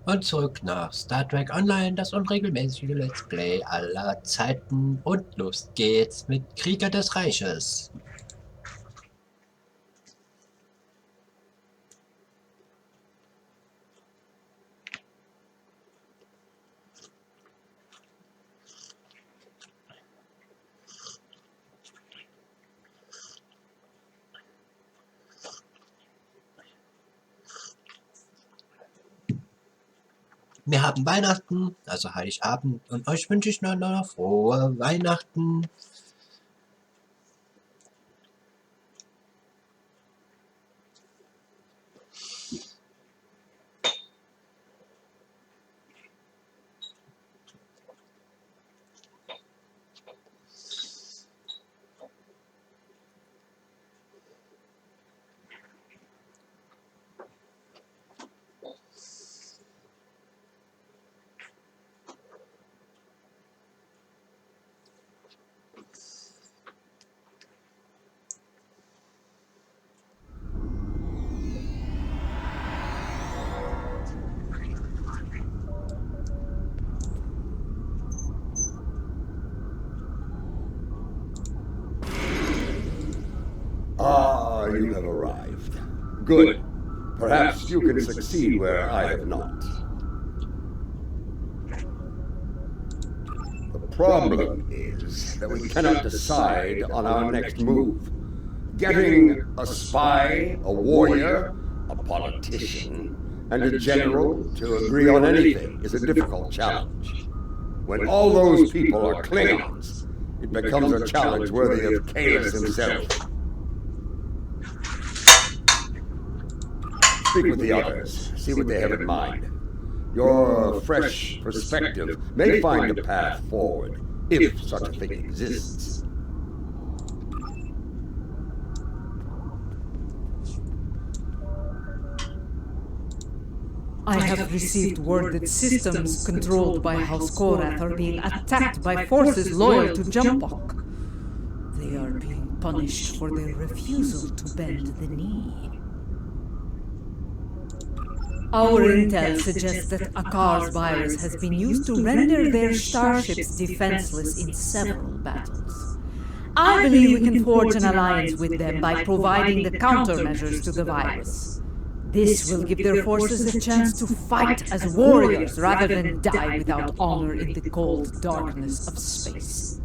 Und zurück nach Star Trek Online, das unregelmäßige Let's Play aller Zeiten. Und los geht's mit Krieger des Reiches. Wir haben Weihnachten, also Heiligabend, und euch wünsche ich noch frohe Weihnachten. Ah, you have arrived. Good. Perhaps you can succeed where I have not. The problem is that we cannot decide on our next move. Getting a spy, a warrior, a politician, and a general to agree on anything is a difficult challenge. When all those people are Klingons, it becomes a challenge worthy of Kalis himself. Speak with the others, see what they have in mind. Your fresh perspective may find a path forward, if such a thing exists. I have received word that systems controlled by House Korath are being attacked by forces loyal to Jumpok. They are being punished for their refusal to bend the knee. Our intel suggests that Akar's virus has been used to render their starships defenseless in several battles. I believe we can forge an alliance with them by providing the countermeasures to the virus. This will give their forces a chance to fight as warriors rather than die without honor in the cold darkness of space.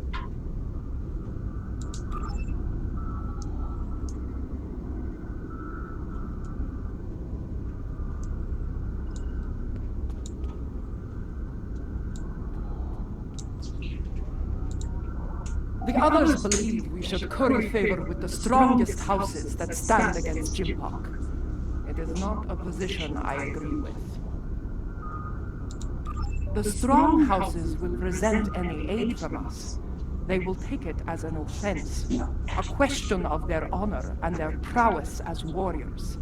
The others believe we should curry favor with the strongest houses that stand against Jimpok. It is not a position I agree with. The strong houses will resent any aid from us. They will take it as an offense, a question of their honor and their prowess as warriors.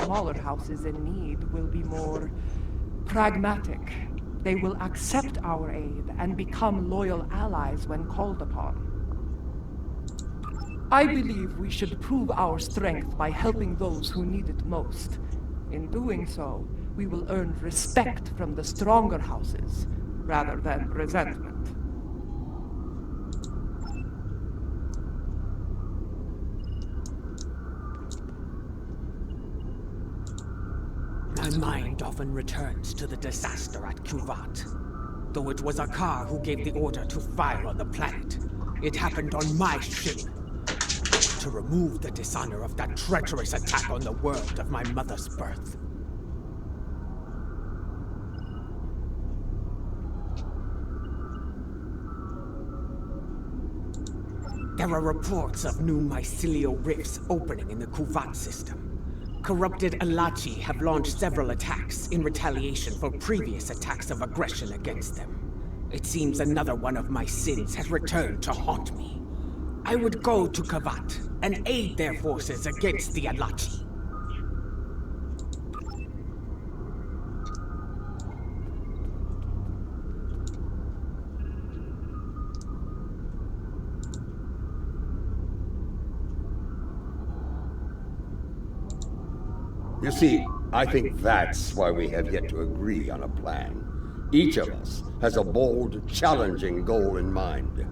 Smaller houses in need will be more pragmatic. They will accept our aid and become loyal allies when called upon. I believe we should prove our strength by helping those who need it most. In doing so, we will earn respect from the stronger houses, rather than resentment. My mind often returns to the disaster at Kuvat. Though it was Akar who gave the order to fire on the planet, it happened on my ship. To remove the dishonor of that treacherous attack on the world of my mother's birth. There are reports of new mycelial rifts opening in the Kuvat system. Corrupted Alachi have launched several attacks in retaliation for previous attacks of aggression against them. It seems another one of my sins has returned to haunt me. I would go to Kavat and aid their forces against the Alachi. You see, I think that's why we have yet to agree on a plan. Each of us has a bold, challenging goal in mind.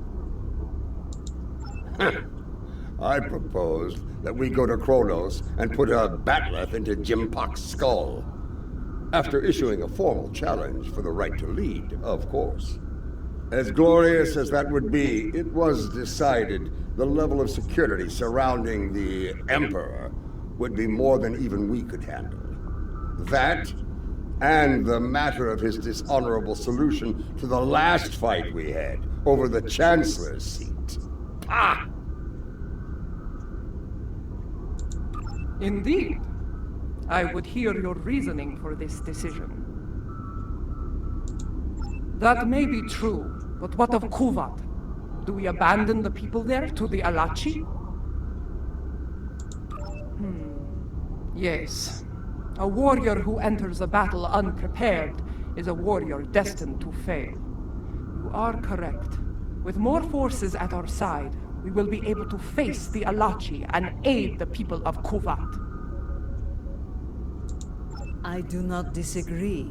I propose that we go to Kronos and put a batleth into Jimpok's skull. After issuing a formal challenge for the right to lead, of course. As glorious as that would be, it was decided the level of security surrounding the Emperor would be more than even we could handle. That, and the matter of his dishonorable solution to the last fight we had over the Chancellor's seat. Ah! Indeed. I would hear your reasoning for this decision. That may be true, but what of Kuvat? Do we abandon the people there to the Alachi? Yes. A warrior who enters a battle unprepared is a warrior destined to fail. You are correct. With more forces at our side, we will be able to face the Alachi and aid the people of Kuvat. I do not disagree.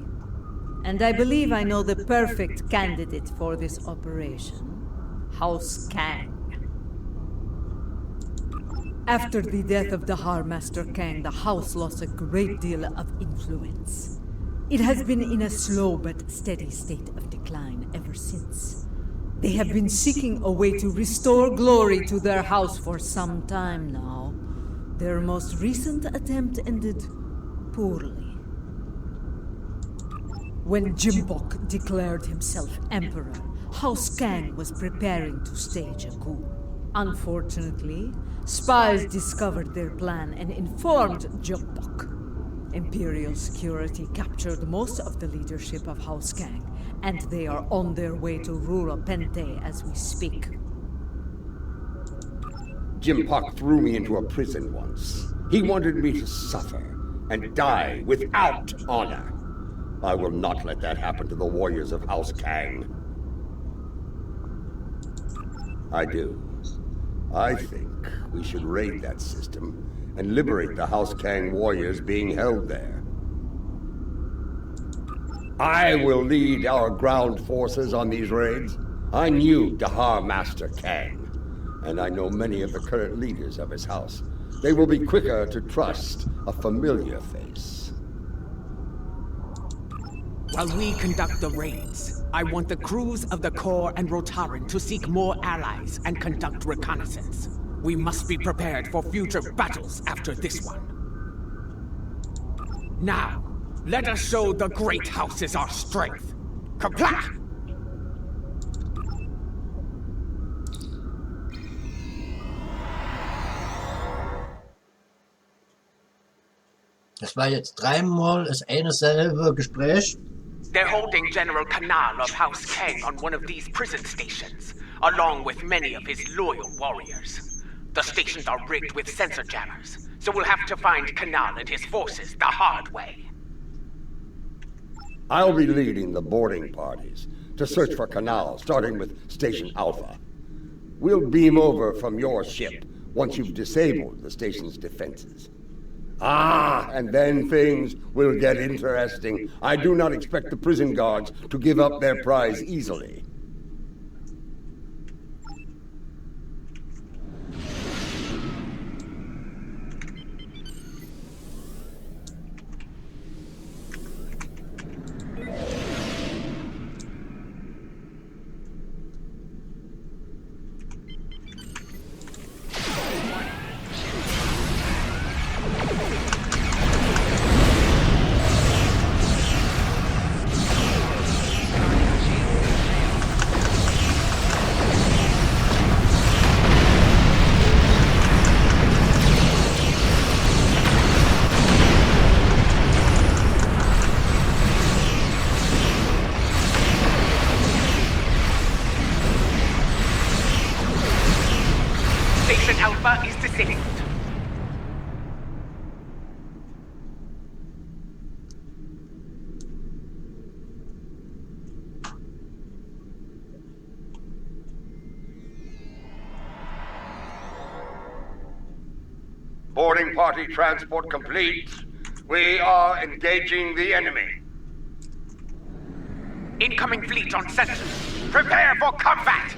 And I believe I know the perfect candidate for this operation. House Kang. After the death of the Master Kang, the house lost a great deal of influence. It has been in a slow but steady state of decline ever since. They have been seeking a way to restore glory to their house for some time now. Their most recent attempt ended poorly. When Jimpok declared himself emperor, House Kang was preparing to stage a coup. Unfortunately, spies discovered their plan and informed Jimpok. Imperial security captured most of the leadership of House Kang, and they are on their way to Rura Pente as we speak. Jimpok threw me into a prison once. He wanted me to suffer and die without honor. I will not let that happen to the warriors of House Kang. I do. I think we should raid that system and liberate the House Kang warriors being held there. I will lead our ground forces on these raids. I knew Master Kang, and I know many of the current leaders of his house. They will be quicker to trust a familiar face. While we conduct the raids, I want the crews of the Corps and Rotaran to seek more allies and conduct reconnaissance. We must be prepared for future battles after this one. Now, let us show the great houses our strength. Kapla! Das war jetzt dreimal das eine selbe Gespräch. They're holding General Kanal of House Kang on one of these prison stations, along with many of his loyal warriors. The stations are rigged with sensor jammers, so we'll have to find Kanal and his forces the hard way. I'll be leading the boarding parties to search for Kanal, starting with Station Alpha. We'll beam over from your ship once you've disabled the station's defenses. Ah, and then things will get interesting. I do not expect the prison guards to give up their prize easily. Station Alpha is disabled. Boarding party transport complete. We are engaging the enemy. Incoming fleet on sensors. Prepare for combat!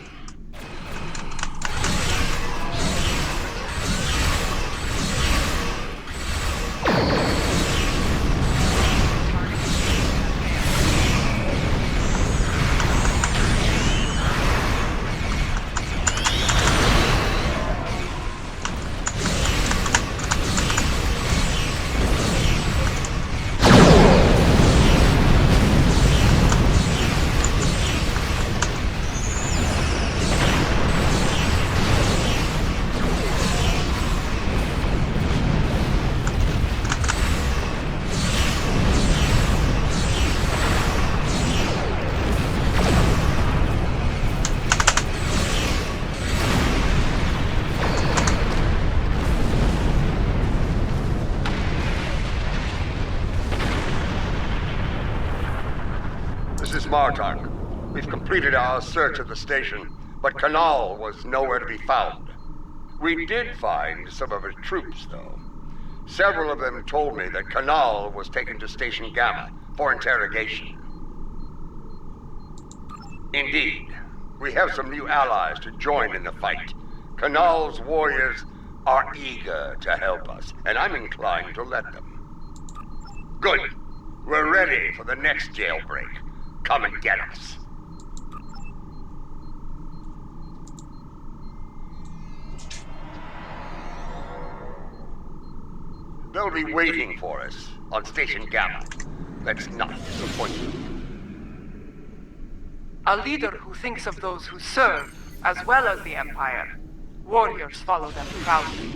This is Martok. We've completed our search of the station, but Kanal was nowhere to be found. We did find some of his troops, though. Several of them told me that Kanal was taken to Station Gamma for interrogation. Indeed, we have some new allies to join in the fight. Kanal's warriors are eager to help us, and I'm inclined to let them. Good. We're ready for the next jailbreak. Come and get us. They'll be waiting for us on Station Gamma. Let's not disappoint them. A leader who thinks of those who serve, as well as the Empire. Warriors follow them proudly.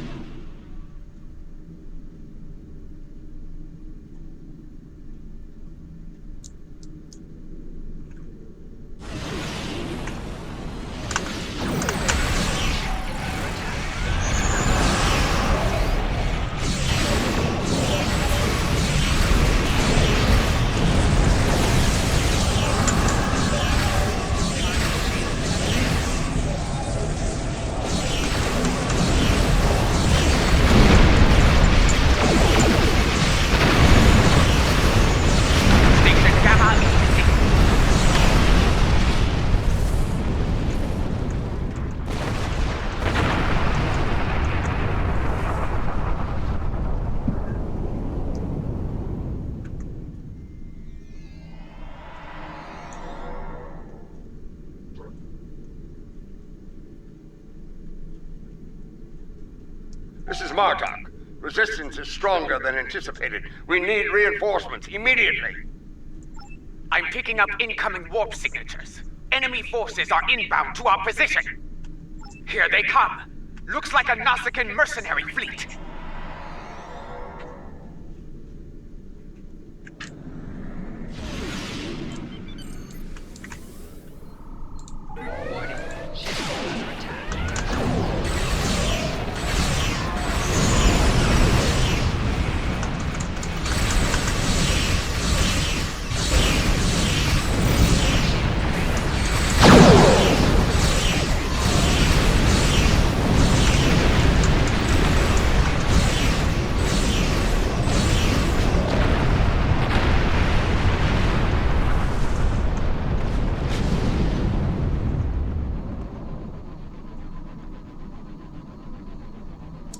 This is Martok. Resistance is stronger than anticipated. We need reinforcements immediately. I'm picking up incoming warp signatures. Enemy forces are inbound to our position. Here they come. Looks like a Nausicaan mercenary fleet.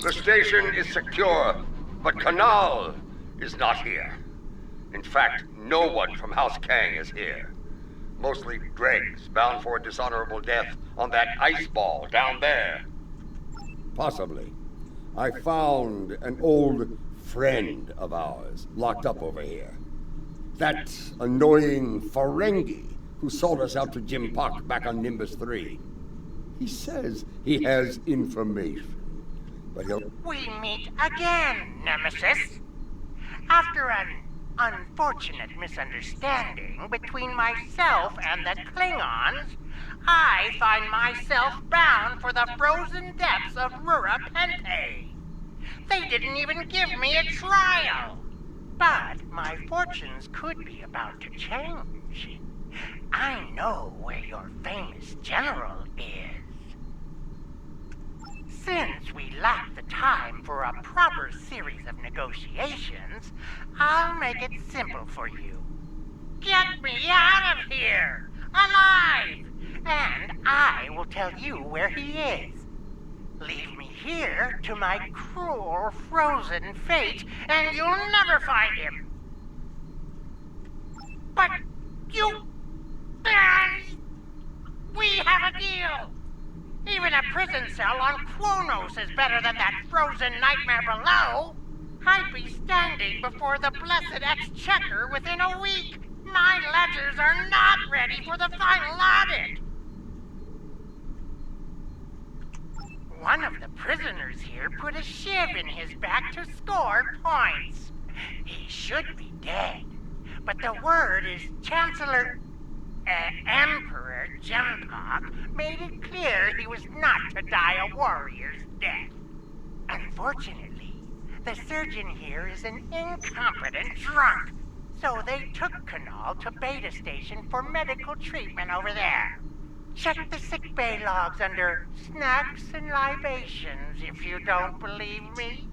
The station is secure, but Kanal is not here. In fact, no one from House Kang is here. Mostly dregs bound for a dishonorable death on that ice ball down there. Possibly. I found an old friend of ours locked up over here. That annoying Ferengi who sold us out to Jim Puck back on Nimbus 3. He says he has information. But We meet again, Nemesis. After an unfortunate misunderstanding between myself and the Klingons, I find myself bound for the frozen depths of Rura Pente. They didn't even give me a trial. But my fortunes could be about to change. I know where your famous general is. Since we lack the time for a proper series of negotiations, I'll make it simple for you. Get me out of here! Alive! And I will tell you where he is. Leave me here to my cruel, frozen fate, and you'll never find him. But you... we have a deal! Even a prison cell on Kronos is better than that frozen nightmare below. I'd be standing before the blessed exchequer within a week. My ledgers are not ready for the final audit. One of the prisoners here put a shiv in his back to score points. He should be dead, but the word is Emperor Jempok made it clear he was not to die a warrior's death. Unfortunately, the surgeon here is an incompetent drunk, so they took Kanal to Beta Station for medical treatment over there. Check the sickbay logs under snacks and libations if you don't believe me.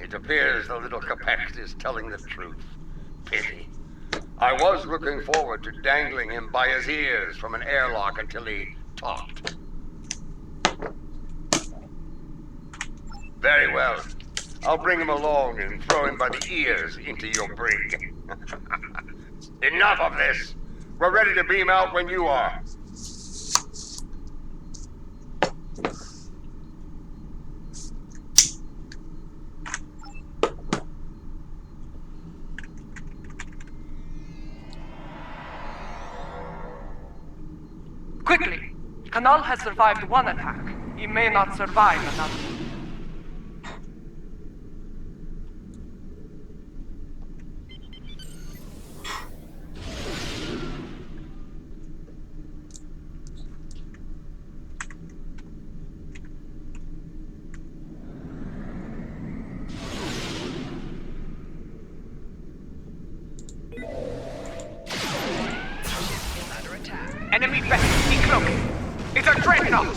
It appears the little Capect is telling the truth. Pity. I was looking forward to dangling him by his ears from an airlock until he talked. Very well. I'll bring him along and throw him by the ears into your brig. Enough of this! We're ready to beam out when you are. Quickly! Kanal has survived one attack. He may not survive another. Enemy vessel decloaking. It's a dreadnought!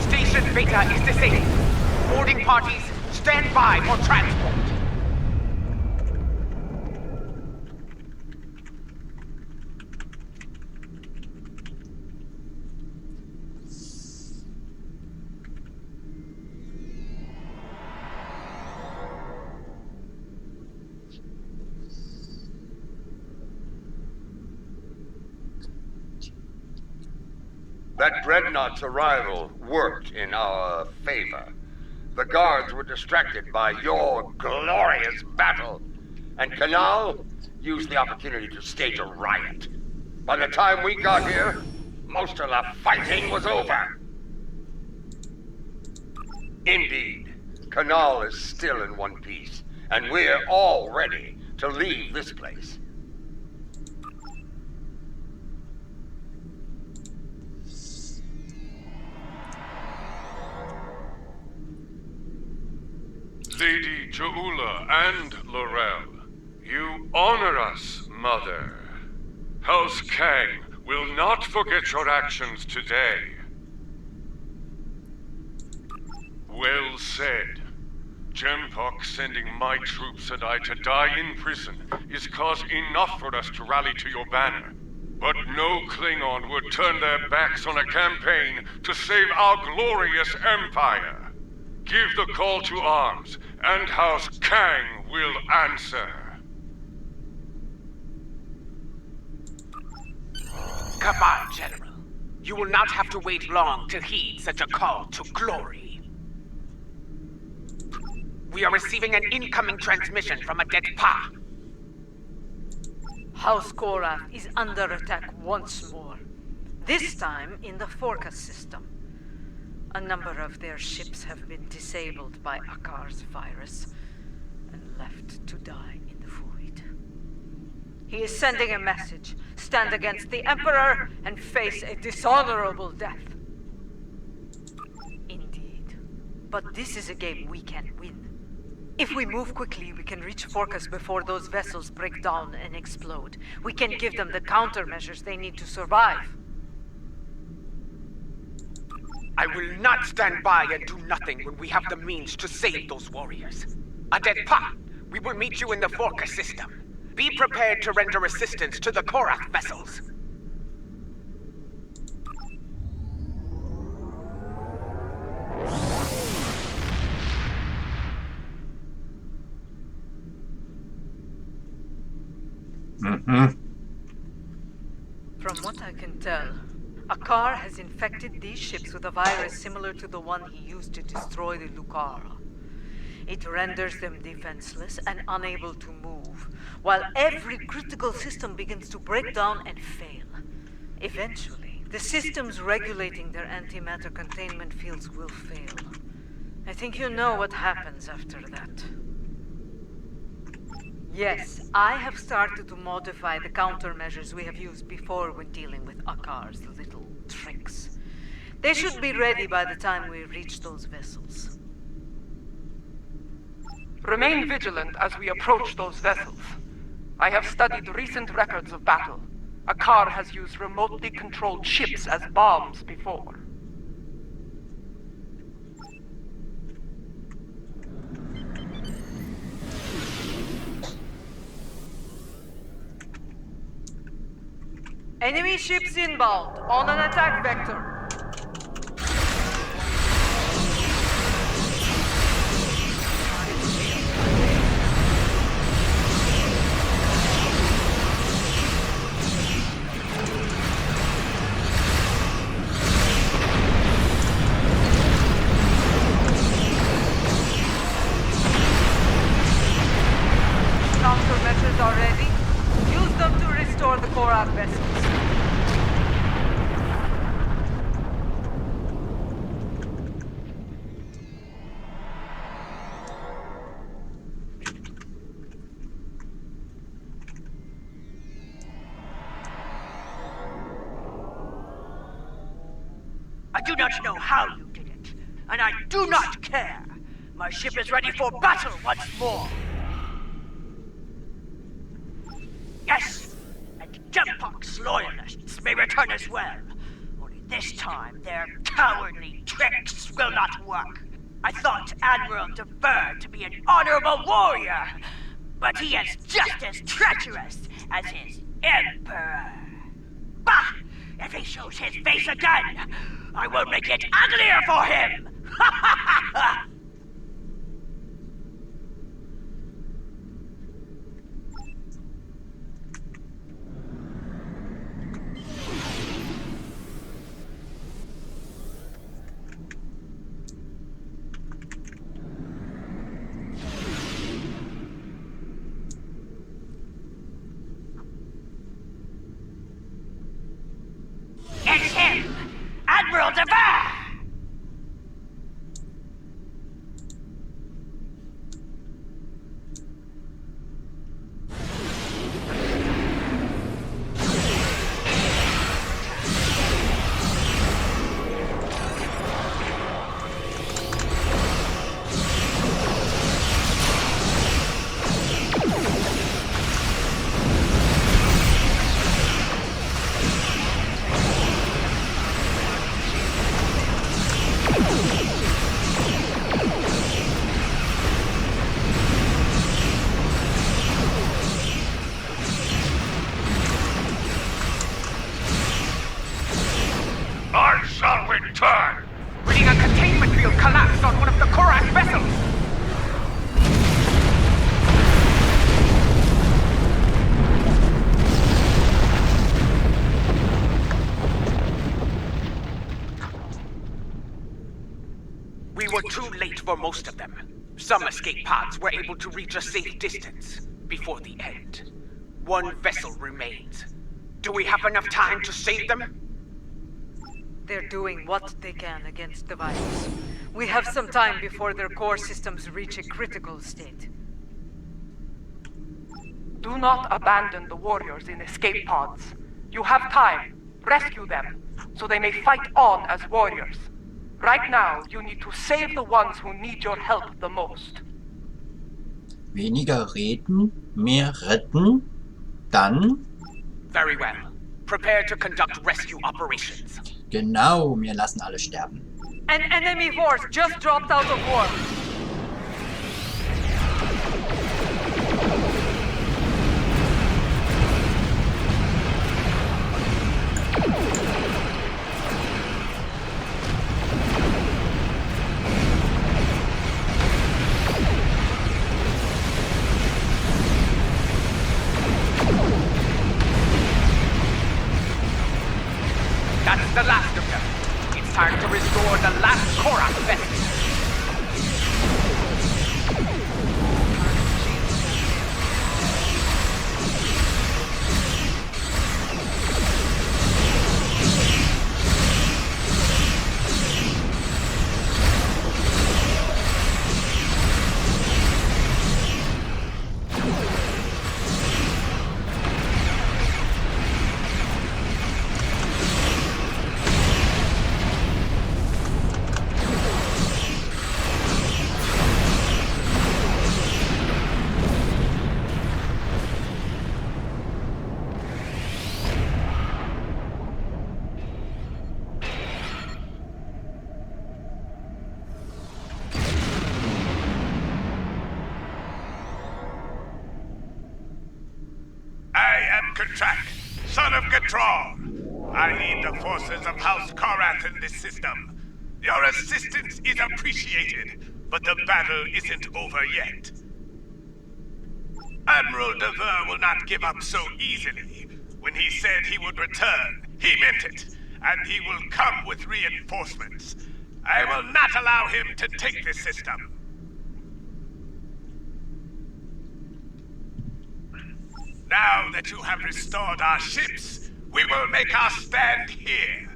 Station Beta is disabled. Boarding parties, stand by for transport. That dreadnought's arrival worked in our favor. The guards were distracted by your glorious battle, and Kanal used the opportunity to stage a riot. By the time we got here, most of the fighting was over. Indeed, Kanal is still in one piece, and we're all ready to leave this place. Lady Joula and Laurel, you honor us, Mother. House Kang will not forget your actions today. Well said. Genpox sending my troops and I to die in prison is cause enough for us to rally to your banner. But no Klingon would turn their backs on a campaign to save our glorious empire. Give the call to arms, and House Kang will answer. Come on, General. You will not have to wait long to heed such a call to glory. We are receiving an incoming transmission from a dead Pa. House Korath is under attack once more. This time in the Forcas system. A number of their ships have been disabled by Akar's virus and left to die in the void. He is sending a message. Stand against the Emperor and face a dishonorable death. Indeed. But this is a game we can win. If we move quickly, we can reach Forcas before those vessels break down and explode. We can give them the countermeasures they need to survive. I will not stand by and do nothing when we have the means to save those warriors. A dead Pa, we will meet you in the Forcas system. Be prepared to render assistance to the Korath vessels. From what I can tell, Akar has infected these ships with a virus similar to the one he used to destroy the Lucara. It renders them defenseless and unable to move, while every critical system begins to break down and fail. Eventually, the systems regulating their antimatter containment fields will fail. I think you know what happens after that. Yes, I have started to modify the countermeasures we have used before when dealing with Akar's little tricks. They should be ready by the time we reach those vessels. Remain vigilant as we approach those vessels. I have studied recent records of battle. Akar has used remotely controlled ships as bombs before. Enemy ships inbound, on an attack vector. Countermeasures are ready. Use them to restore the Korath vessels. I do not know how you did it, and I do not care. My ship is ready for battle once more. Yes, and Genpox loyalists may return as well. Only this time, their cowardly tricks will not work. I thought Admiral Defer to be an honorable warrior, but he is just as treacherous as his Emperor. Bah! If he shows his face again, I will make it uglier for him! Ha ha ha ha! It's him! Admiral Dever! too late for most of them. Some escape pods were able to reach a safe distance before the end. One vessel remains. Do we have enough time to save them? They're doing what they can against the virus. We have some time before their core systems reach a critical state. Do not abandon the warriors in escape pods. You have time. Rescue them, so they may fight on as warriors. Right now, you need to save the ones who need your help the most. Weniger reden, mehr retten. Dann? Very well. Prepare to conduct rescue operations. Genau, wir lassen alle sterben. An enemy force just dropped out of war. That's the last of them. It's time to restore the last Korak vessel. Contract, son of Gatral. I lead the forces of House Korath in this system. Your assistance is appreciated, but the battle isn't over yet. Admiral Dever will not give up so easily. When he said he would return, he meant it, and he will come with reinforcements. I will not allow him to take this system. Now that you have restored our ships, we will make our stand here.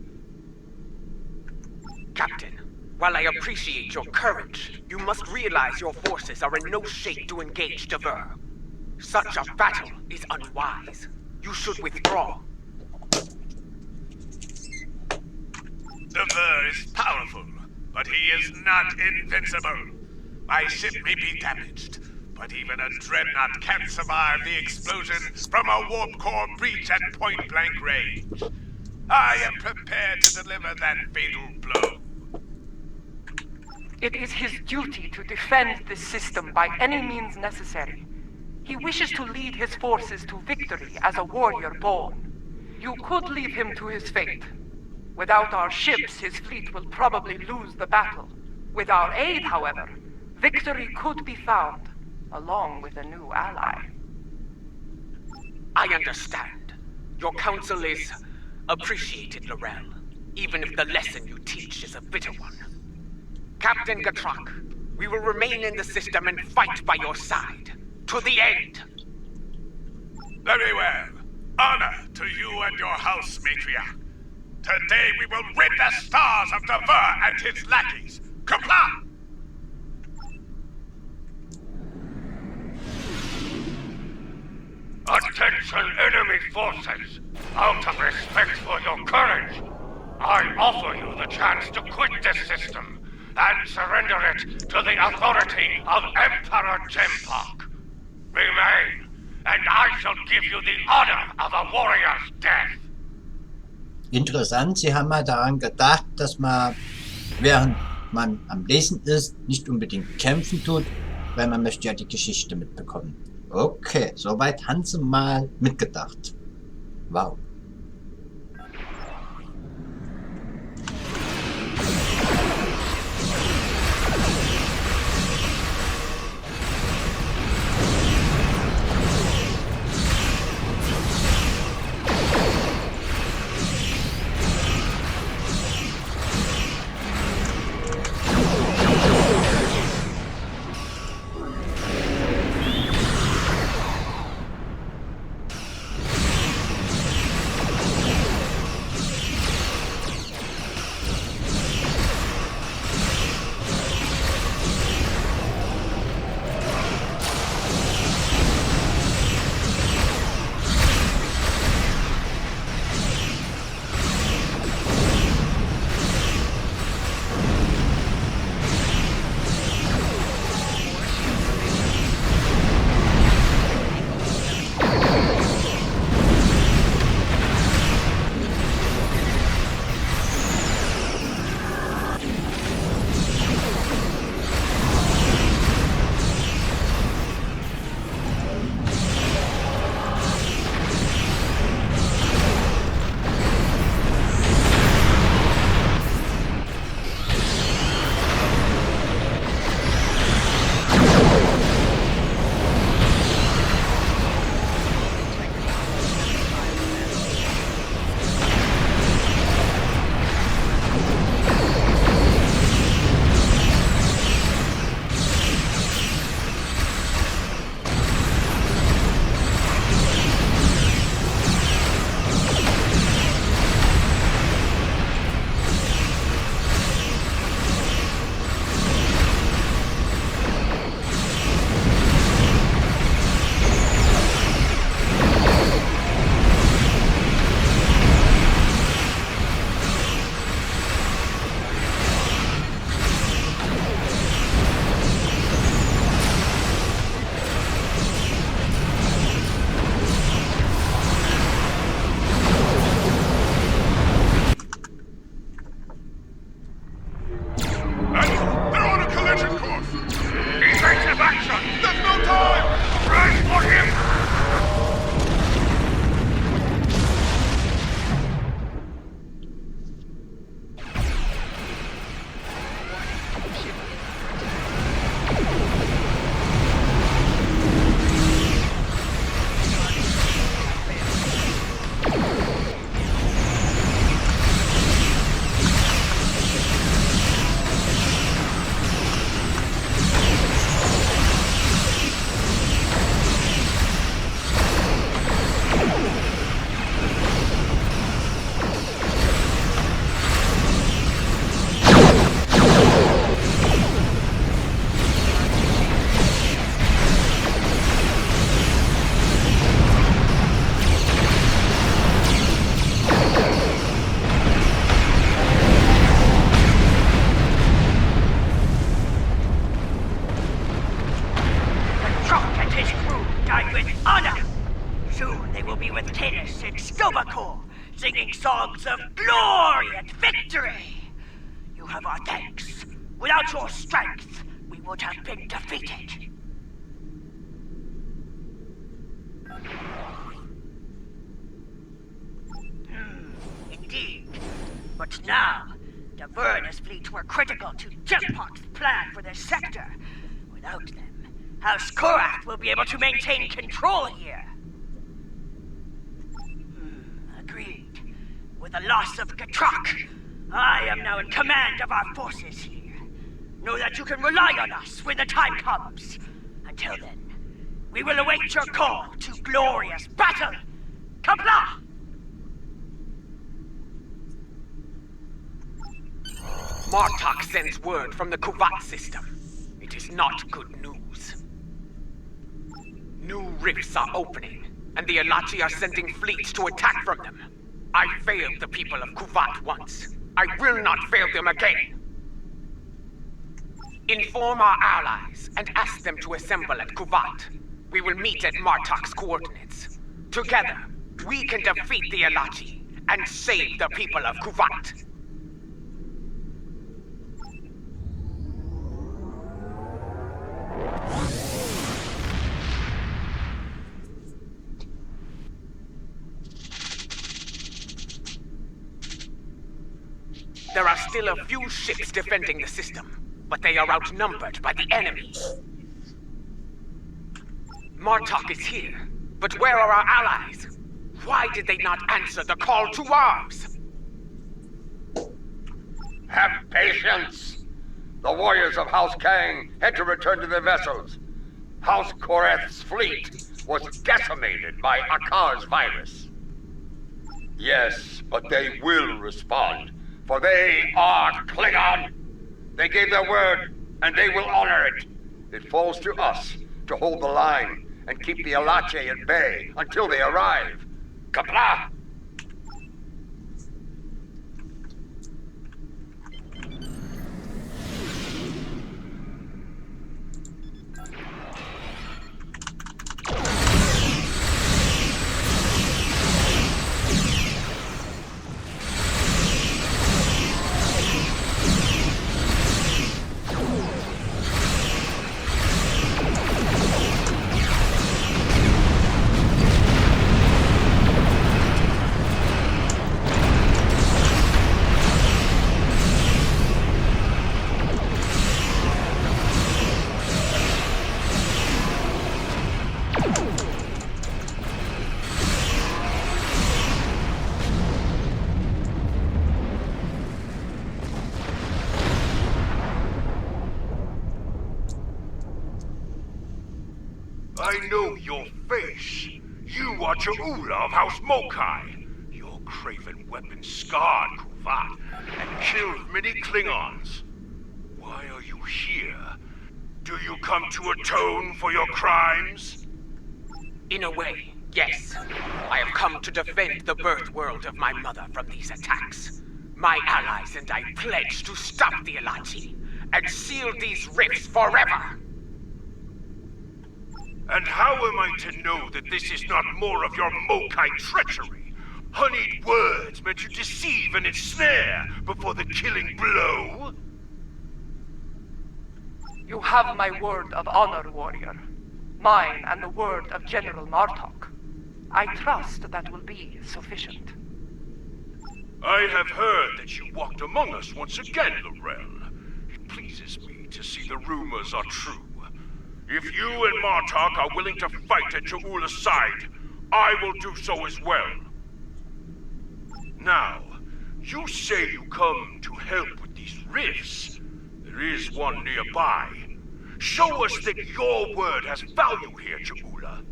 Captain, while I appreciate your courage, you must realize your forces are in no shape to engage Dever. Such a battle is unwise. You should withdraw. Dever is powerful, but he is not invincible. My ship may be damaged, but even a dreadnought can't survive the explosion from a warp core breach at point-blank range. I am prepared to deliver that fatal blow. It is his duty to defend this system by any means necessary. He wishes to lead his forces to victory as a warrior born. You could leave him to his fate. Without our ships, his fleet will probably lose the battle. With our aid, however, victory could be found, along with a new ally. I understand. Your counsel is appreciated, Laurel, even if the lesson you teach is a bitter one. Captain Gatrak, we will remain in the system and fight by your side, to the end. Very well. Honor to you and your house, matriarch. Today we will rid the stars of Dever and his lackeys. Comply! Attention enemy forces! Out of respect for your courage, I offer you the chance to quit this system and surrender it to the authority of Emperor Jempak. Remain, and I shall give you the honor of a warrior's death. Interessant, sie haben mal daran gedacht, dass man, während man am Lesen ist, nicht unbedingt kämpfen tut, weil man möchte ja die Geschichte mitbekommen. Okay, soweit haben sie mal mitgedacht. Wow. dogs of glory and victory. You have our thanks. Without your strength, we would have been defeated. Indeed. But now, the Vernus fleet were critical to Jetpot's plan for this sector. Without them, House Korath will be able to maintain control here. Agreed. With the loss of Gatrak, I am now in command of our forces here. Know that you can rely on us when the time comes. Until then, we will await your call to glorious battle. Kapla! Martok sends word from the Kuvat system. It is not good news. New rifts are opening, and the Alachi are sending fleets to attack from them. I failed the people of Kuvat once. I will not fail them again. Inform our allies and ask them to assemble at Kuvat. We will meet at Martok's coordinates. Together, we can defeat the Alachi and save the people of Kuvat. There are still a few ships defending the system, but they are outnumbered by the enemy. Martok is here, but where are our allies? Why did they not answer the call to arms? Have patience! The warriors of House Kang had to return to their vessels. House Korath's fleet was decimated by Akar's virus. Yes, but they will respond, for they are Klingon. They gave their word, and they will honor it. It falls to us to hold the line and keep the Alache at bay until they arrive. Kapla! I know your face. You are Cha'ula of House Mokai. Your craven weapon scarred Kuvat and killed many Klingons. Why are you here? Do you come to atone for your crimes? In a way, yes. I have come to defend the birth world of my mother from these attacks. My allies and I pledge to stop the Alachi and seal these rifts forever. And how am I to know that this is not more of your Mokai treachery? Honeyed words meant to deceive and ensnare before the killing blow? You have my word of honor, warrior. Mine and the word of General Martok. I trust that will be sufficient. I have heard that you walked among us once again, Lorel. It pleases me to see the rumors are true. If you and Martok are willing to fight at Cha'ula's side, I will do so as well. Now, you say you come to help with these rifts. There is one nearby. Show us that your word has value here, Cha'ula.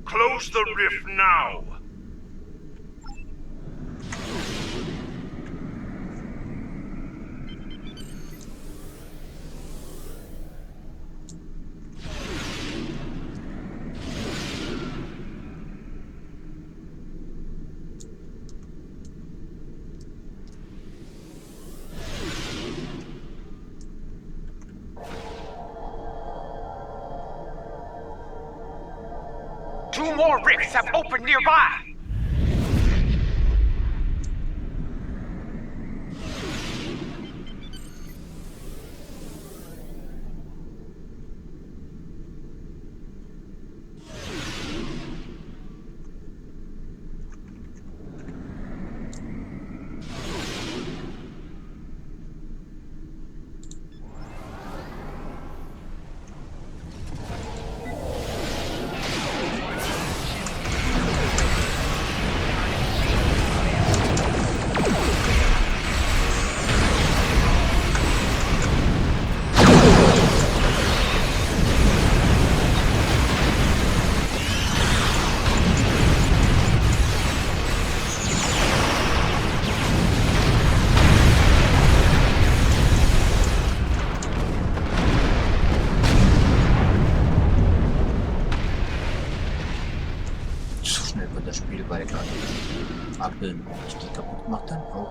Close the rift now. Two more rifts have opened nearby!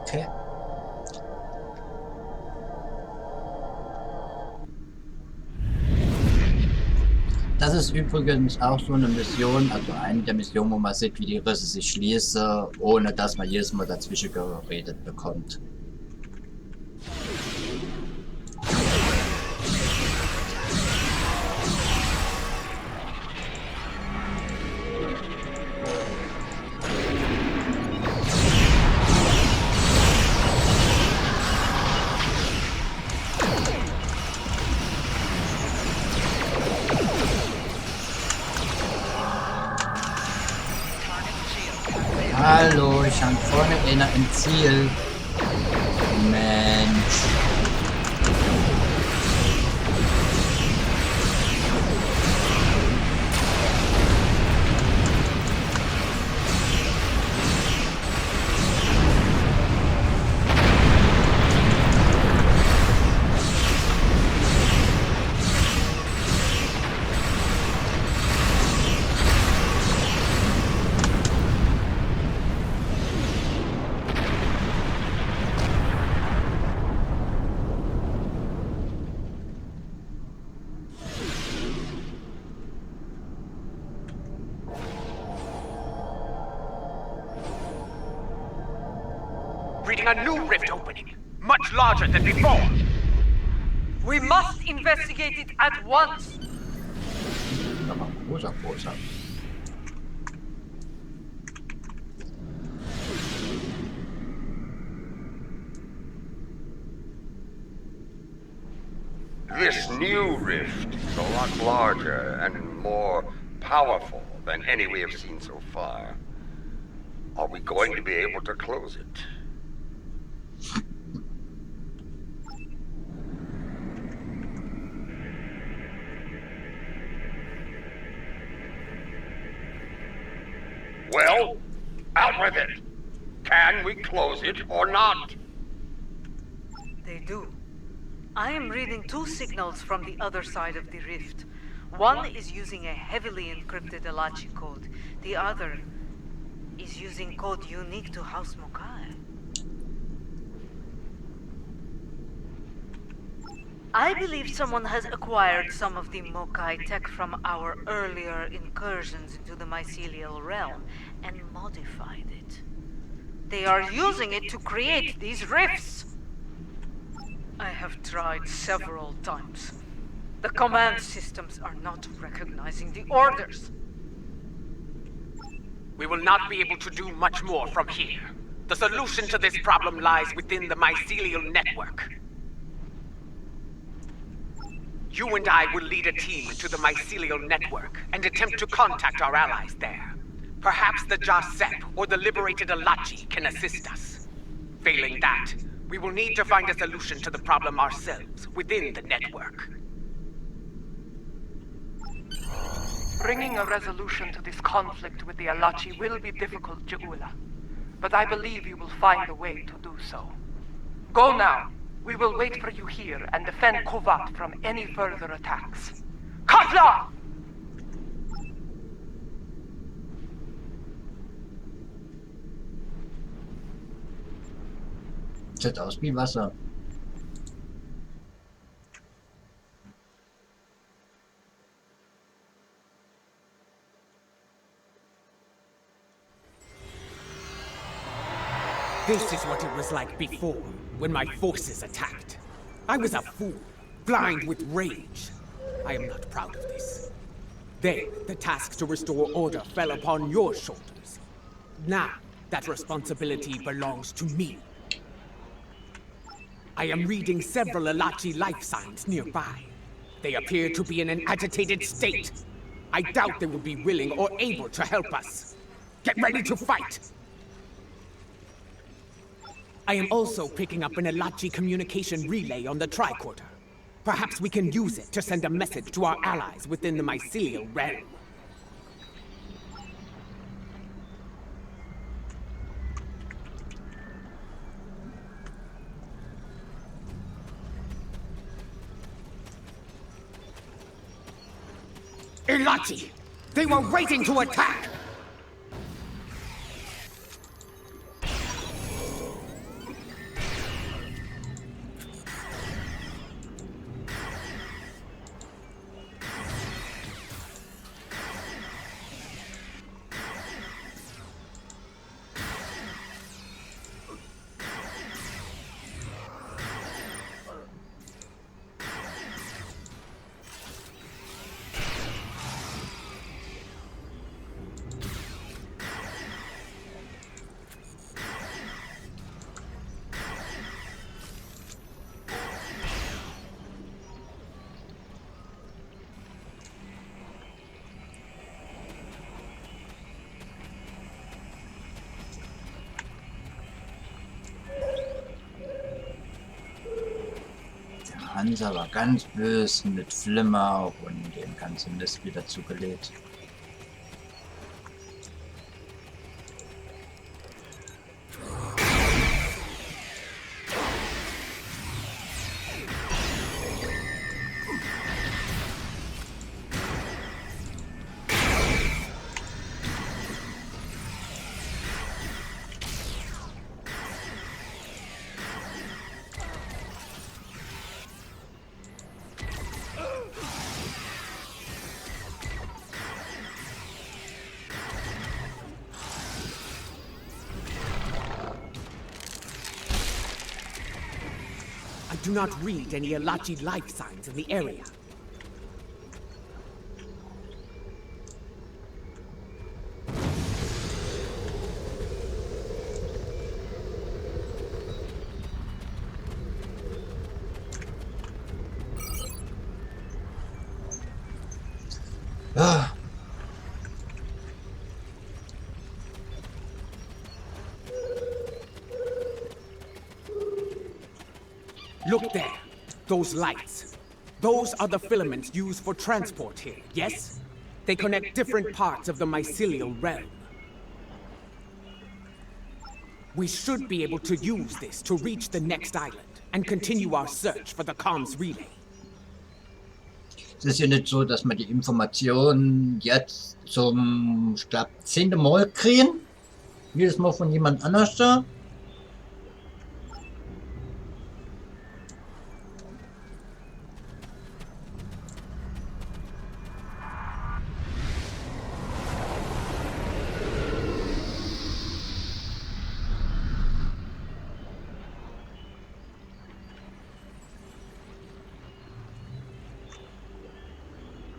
Okay. Das ist übrigens auch so eine Mission, also eine der Missionen, wo man sieht, wie die Risse sich schließen, ohne dass man jedes Mal dazwischen geredet bekommt. Hallo, ich habe vorne einer im Ziel. Mensch. Reading a new rift opening, much larger than before. We must investigate it at once. Aber großer. This new rift is a lot larger and more powerful than any we have seen so far. Are we going to be able to close it? Well, out with it. Can we close it or not? They do. I am reading 2 signals from the other side of the rift. One is using a heavily encrypted Alachi code. The other is using code unique to House Mokai. I believe someone has acquired some of the Mokai tech from our earlier incursions into the mycelial realm and modified it. They are using it to create these rifts. I have tried several times. The command systems are not recognizing the orders. We will not be able to do much more from here. The solution to this problem lies within the mycelial network. You and I will lead a team into the mycelial network and attempt to contact our allies there. Perhaps the Jasep or the liberated Alachi can assist us. Failing that, we will need to find a solution to the problem ourselves within the network. Bringing a resolution to this conflict with the Alachi will be difficult, Jaula. But I believe you will find a way to do so. Go now. We will wait for you here and defend Kuvat from any further attacks. Katla! Sieht aus wie Wasser. This is what it was like before, when my forces attacked. I was a fool, blind with rage. I am not proud of this. Then, the task to restore order fell upon your shoulders. Now, that responsibility belongs to me. I am reading several Alachi life signs nearby. They appear to be in an agitated state. I doubt they will be willing or able to help us. Get ready to fight! I am also picking up an Alachi communication relay on the tricorder. Perhaps we can use it to send a message to our allies within the mycelial realm. Alachi! They were waiting to attack! Panzer war ganz böse mit Flimmer und dem ganzen Mist wieder zugelegt. I do not read any Alachi life signs in the area. Ah. Look there. Those lights. Those are the filaments used for transport here, yes? They connect different parts of the mycelial realm. We should be able to use this to reach the next island and continue our search for the comms relay. Es ist ja nicht so, dass wir die Informationen jetzt zum, ich glaube, 10. Mal kriegen. Jedes Mal von jemand anders da.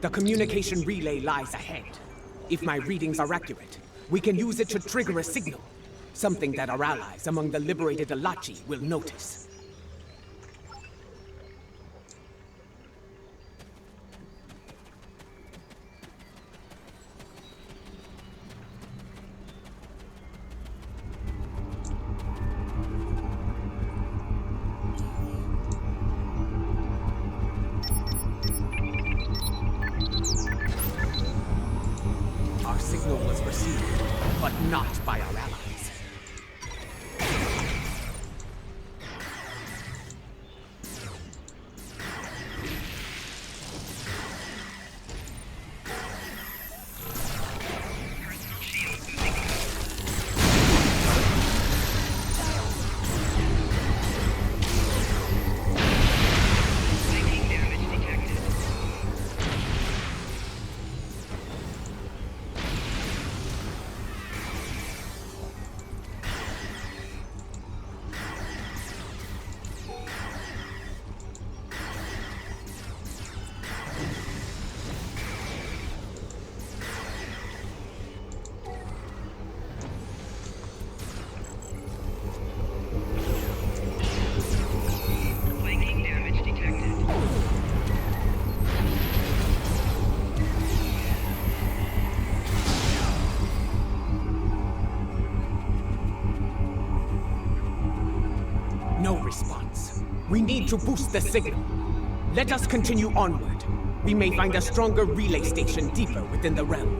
The communication relay lies ahead. If my readings are accurate, we can use it to trigger a signal. Something that our allies among the liberated Alachi will notice. Our signal was received, but not by our allies. No response. We need to boost the signal. Let us continue onward. We may find a stronger relay station deeper within the realm.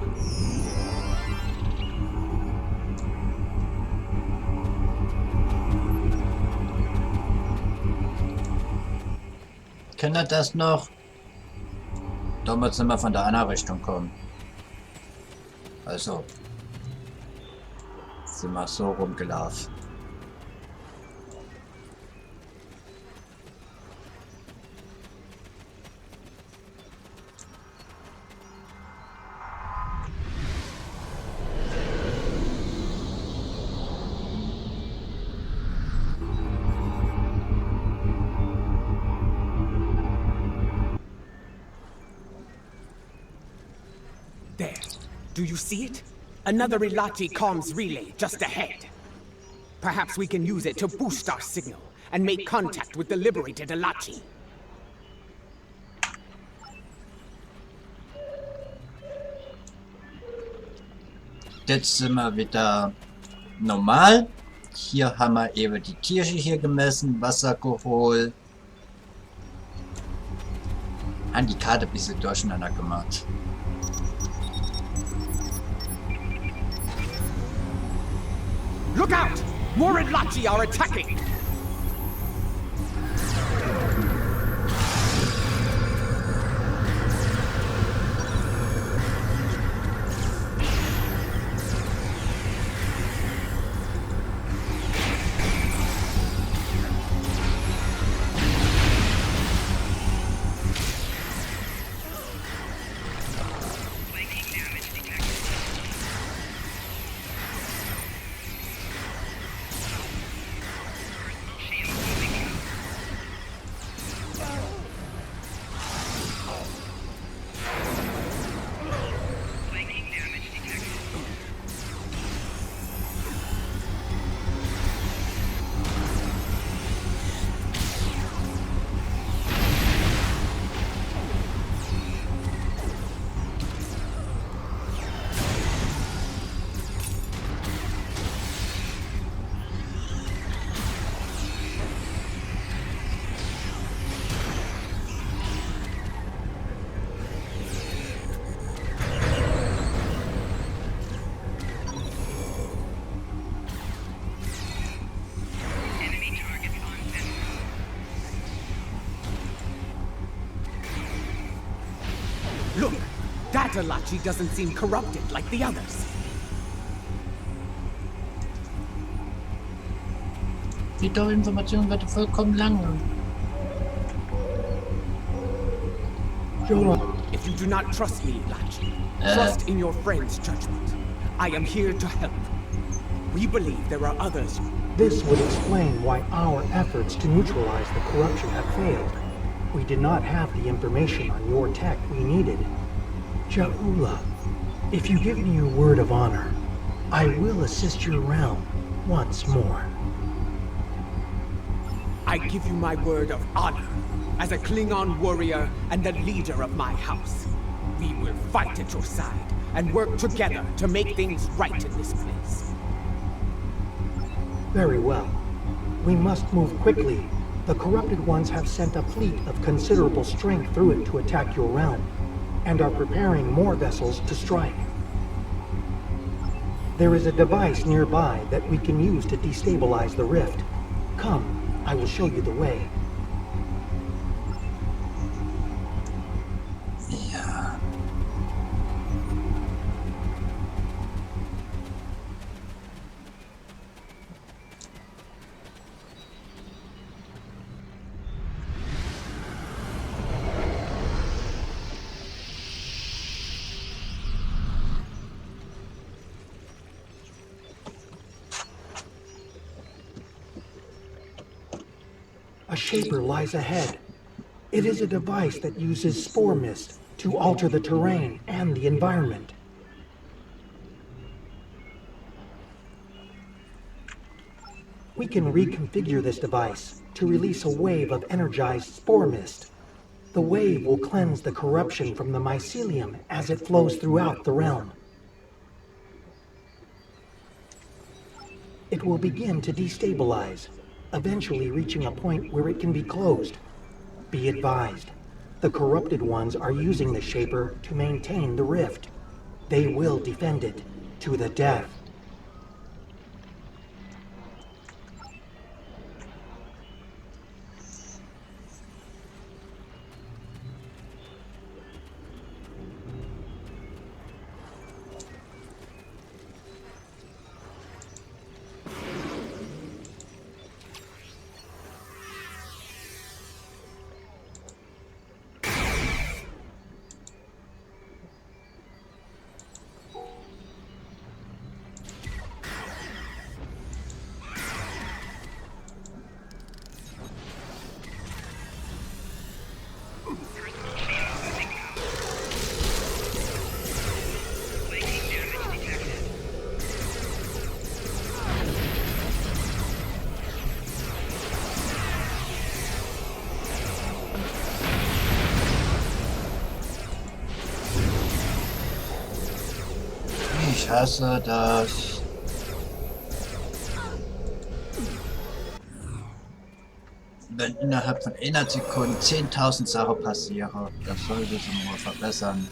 Kann er das noch? Da müssen wir von der anderen Richtung kommen. Also sind wir so rumgelaufen. There. Do you see it? Another Ilachi comms relay just ahead. Perhaps we can use it to boost our signal and make contact with the liberated Ilachi. Jetzt sind wir wieder normal. Hier haben wir eben die Kirche hier gemessen, Wasser geholt. Haben die Karte ein bisschen durcheinander gemacht. Look out! More Lachi are attacking! Look! That Lachi doesn't seem corrupted like the others. Die Information wird vollkommen lang. If you do not trust me, Lachi, trust in your friend's judgment. I am here to help. We believe there are others. This would explain why our efforts to neutralize the corruption have failed. We did not have the information on your tech we needed. Ja'ula, if you give me your word of honor, I will assist your realm once more. I give you my word of honor. As a Klingon warrior and the leader of my house, we will fight at your side and work together to make things right in this place. Very well. We must move quickly. The corrupted ones have sent a fleet of considerable strength through it to attack your realm, and are preparing more vessels to strike. There is a device nearby that we can use to destabilize the rift. Come, I will show you the way. Ja. A shaper lies ahead. It is a device that uses spore mist to alter the terrain and the environment. We can reconfigure this device to release a wave of energized spore mist. The wave will cleanse the corruption from the mycelium as it flows throughout the realm. It will begin to destabilize, eventually reaching a point where it can be closed. Be advised, the corrupted ones are using the Shaper to maintain the rift. They will defend it to the death. Ich hasse das. Wenn innerhalb von einer Sekunde 10.000 Sachen passieren, das sollte es mal verbessern.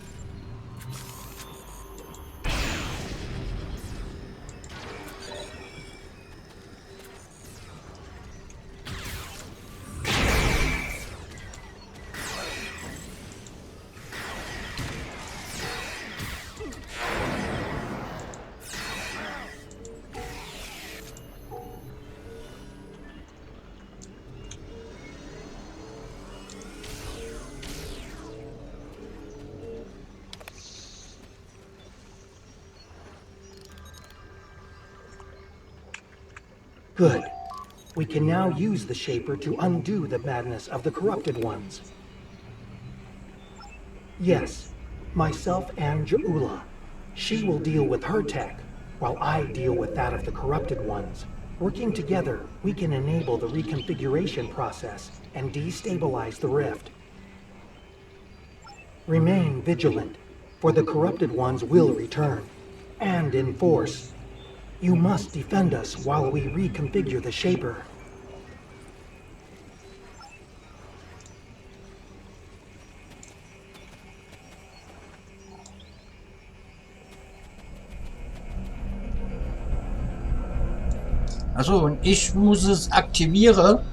Good. We can now use the Shaper to undo the madness of the corrupted ones. Yes, myself and Jaula. She will deal with her tech, while I deal with that of the corrupted ones. Working together, we can enable the reconfiguration process and destabilize the rift. Remain vigilant, for the corrupted ones will return, and in force. You must defend us while we reconfigure the Shaper. Also, und ich muss es aktivieren.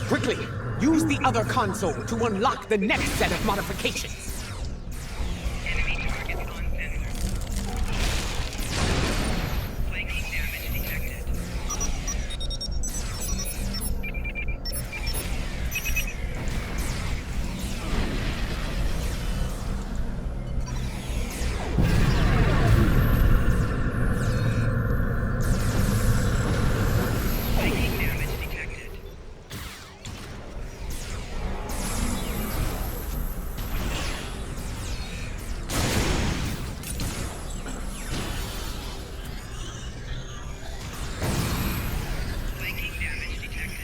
Quickly, use the other console to unlock the next set of modifications. Enemy target on sensor. Flanking damage detected. Flanking damage detected. Flanking damage detected.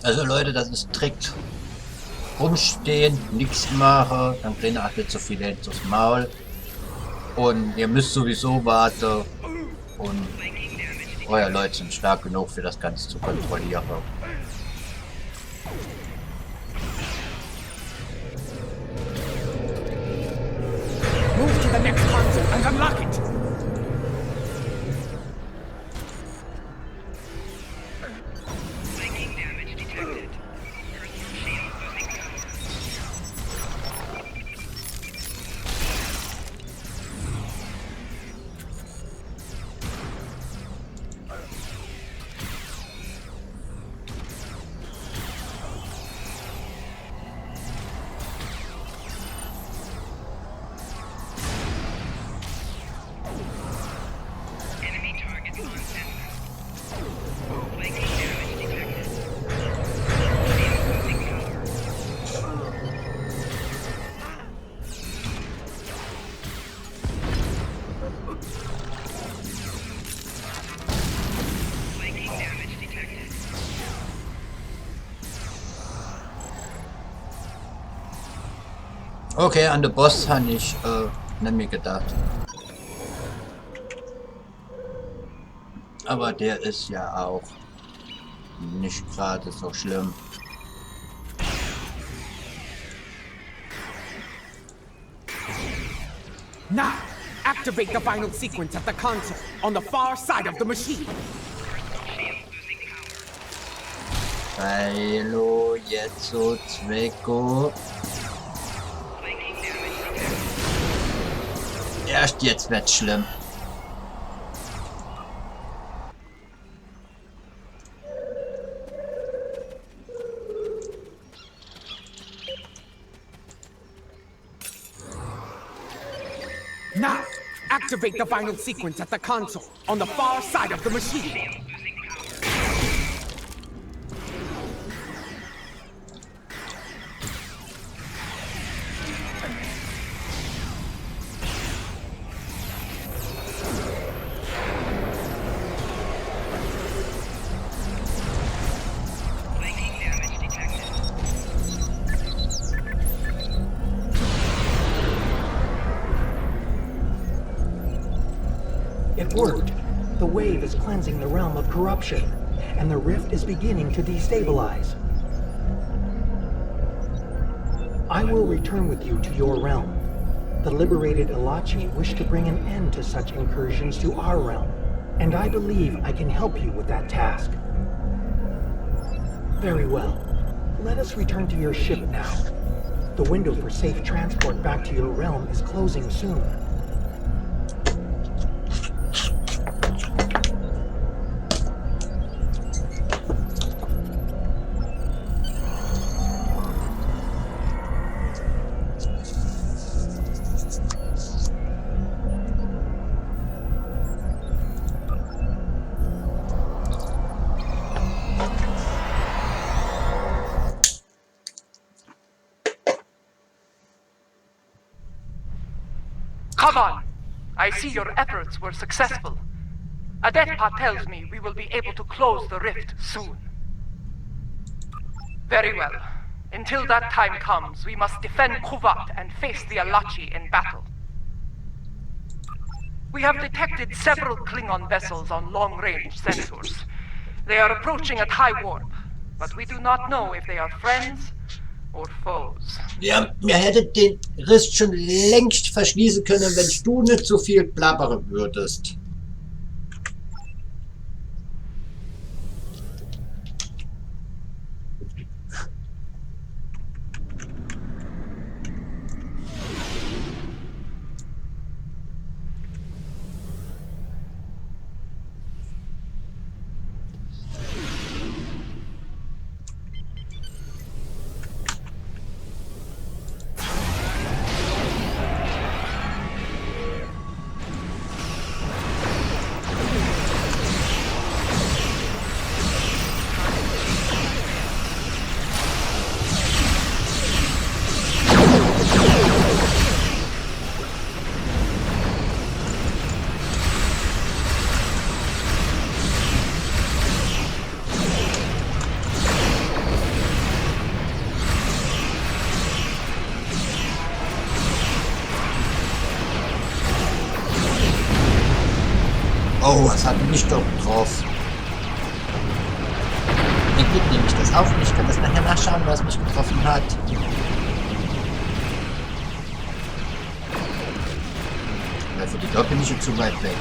Also Leute, das ist Trick. Rumstehen, nichts machen, dann kriegen auch nicht so viele ins Maul. Und ihr müsst sowieso warten. Und Flanking damage detected. euer Leute sind stark genug für das Ganze zu kontrollieren. Move to the next console and unlock it. Flanking damage detected. Personal shield losing power. Enemy target on sensor. Flanking damage detected. Shield losing power. Flanking damage detected. Okay, an den Boss habe ich nicht mehr gedacht. Aber der ist ja auch nicht gerade so schlimm. Now, activate the final sequence at the console on the far side of the machine. Hallo, jetzt so Zwecko. Erst jetzt wird's schlimm. Now, activate the final sequence at the console on the far side of the machine. It worked. The wave is cleansing the realm of corruption, and the rift is beginning to destabilize. I will return with you to your realm. The liberated Elachi wish to bring an end to such incursions to our realm, and I believe I can help you with that task. Very well. Let us return to your ship now. The window for safe transport back to your realm is closing soon. Come on! I see your efforts were successful. Adetpa tells me we will be able to close the rift soon. Very well. Until that time comes, we must defend Kuvat and face the Elachi in battle. We have detected several Klingon vessels on long-range sensors. They are approaching at high warp, but we do not know if they are friends or foes. Ja, ihr hättet den Riss schon längst verschließen können, wenn du nicht so viel blabbern würdest. Oh, was hat mich doch getroffen? Mir geht nämlich das auch nicht. Ich kann das nachher nachschauen, was mich getroffen hat. Weil für die Doppel bin ich schon zu weit weg.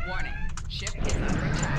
Warning. Ship is under attack.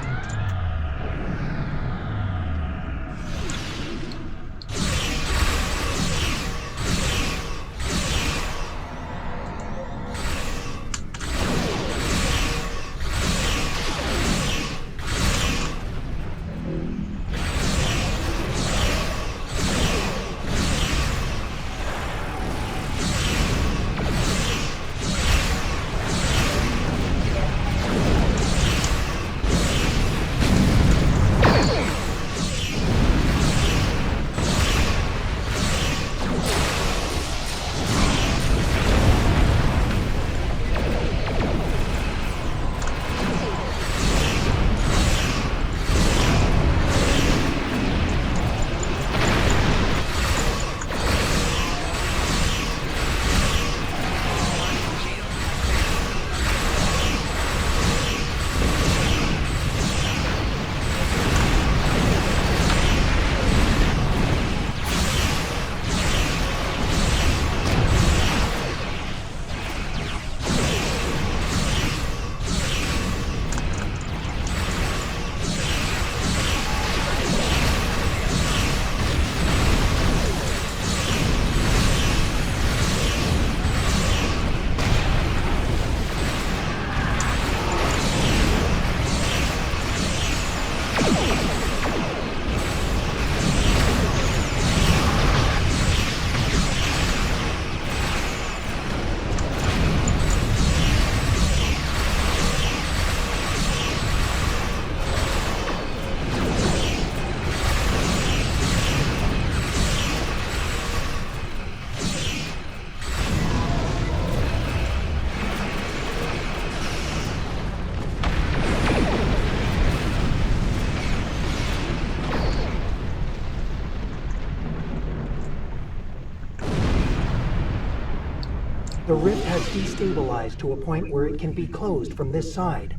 The rift has destabilized to a point where it can be closed from this side.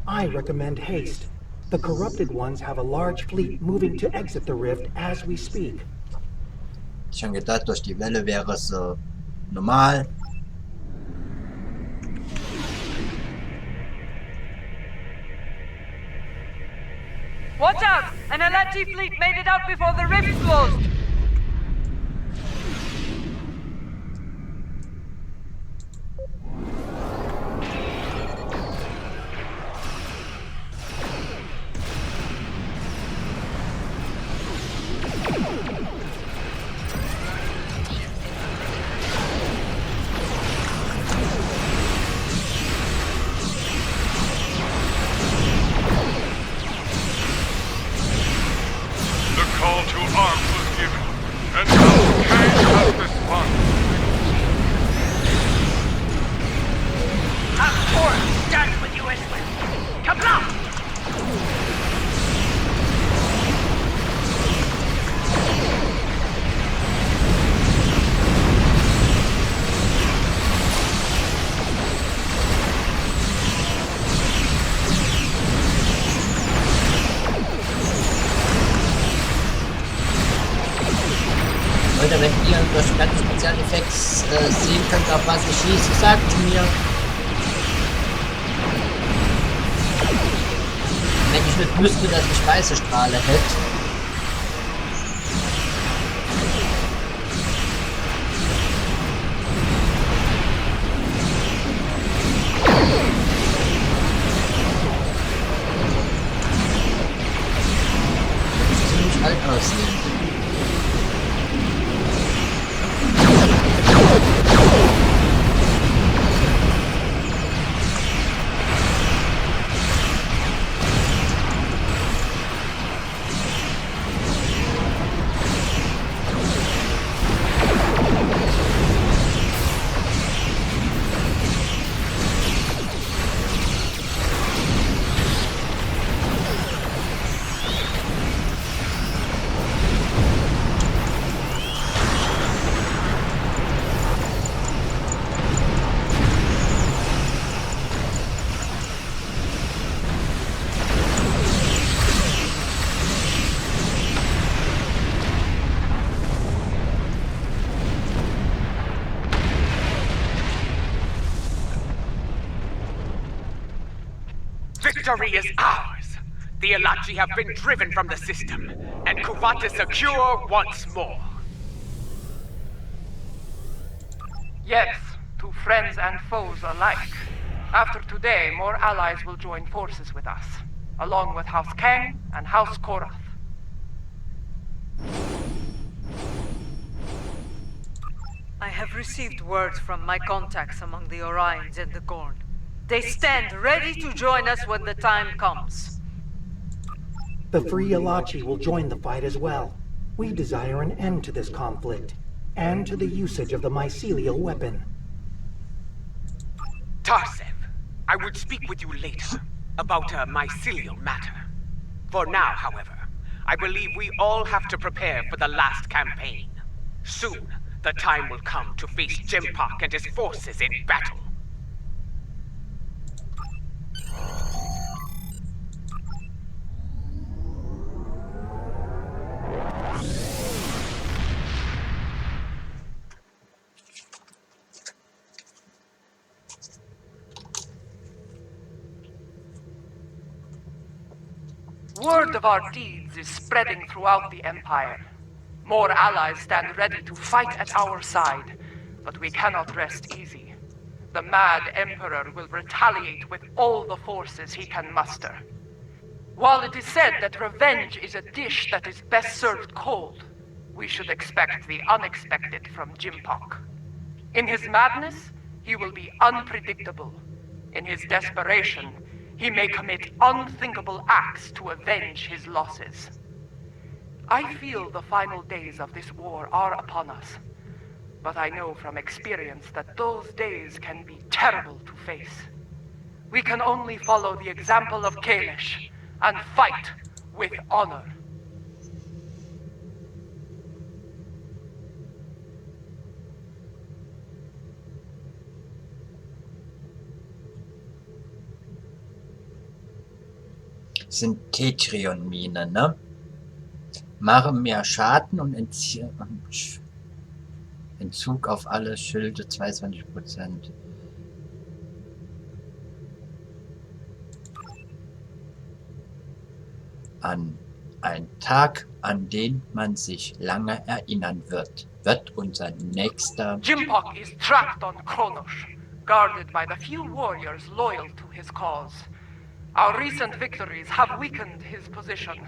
I recommend haste. The corrupted ones have a large fleet moving to exit the rift as we speak. Schon gedacht, durch die Welle wäre es normal. Watch out! An Alachi fleet made it out before the rift closed! Leute, wenn ihr durch ganz Spezialeffekt sehen könnt, auf was ich schieße, sagt mir. Wenn ich nicht wüsste, dass ich weiße Strahle hätte. Ziemlich alt aussehen. Victory is ours! The Alachi have been driven from the system, and Kuvat is secure once more. Yes, to friends and foes alike. After today, more allies will join forces with us, along with House Kang and House Korath. I have received word from my contacts among the Orions and the Gorn. They stand ready to join us when the time comes. The Free Alachi will join the fight as well. We desire an end to this conflict, and to the usage of the mycelial weapon. Tarsev, I would speak with you later about a mycelial matter. For now, however, I believe we all have to prepare for the last campaign. Soon, the time will come to face Jimpak and his forces in battle. Word of our deeds is spreading throughout the Empire. More allies stand ready to fight at our side, but we cannot rest easy. The mad Emperor will retaliate with all the forces he can muster. While it is said that revenge is a dish that is best served cold, we should expect the unexpected from Jimpak. In his madness, he will be unpredictable. In his desperation, he may commit unthinkable acts to avenge his losses. I feel the final days of this war are upon us, but I know from experience that those days can be terrible to face. We can only follow the example of Kalish and fight with honor. Sind Tetrion-Minen, ne? Machen mehr Schaden und Entzug auf alle Schilde 22%. An ein Tag, an den man sich lange erinnern wird, wird unser nächster... Jimpok is trapped on Kronos, guarded by the few warriors loyal to his cause. Our recent victories have weakened his position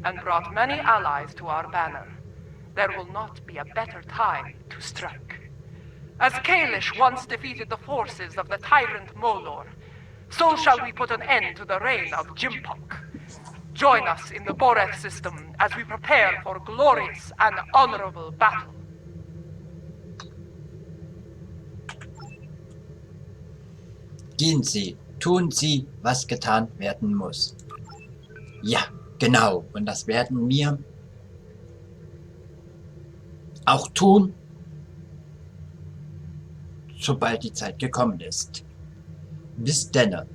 and brought many allies to our banner. There will not be a better time to strike. As Kalish once defeated the forces of the tyrant Molor, so shall we put an end to the reign of Jimpok. Join us in the Boreth system as we prepare for glorious and honorable battle. Gehen Sie, tun Sie, was getan werden muss. Ja, genau. Und das werden wir auch tun, sobald die Zeit gekommen ist. Bis denne.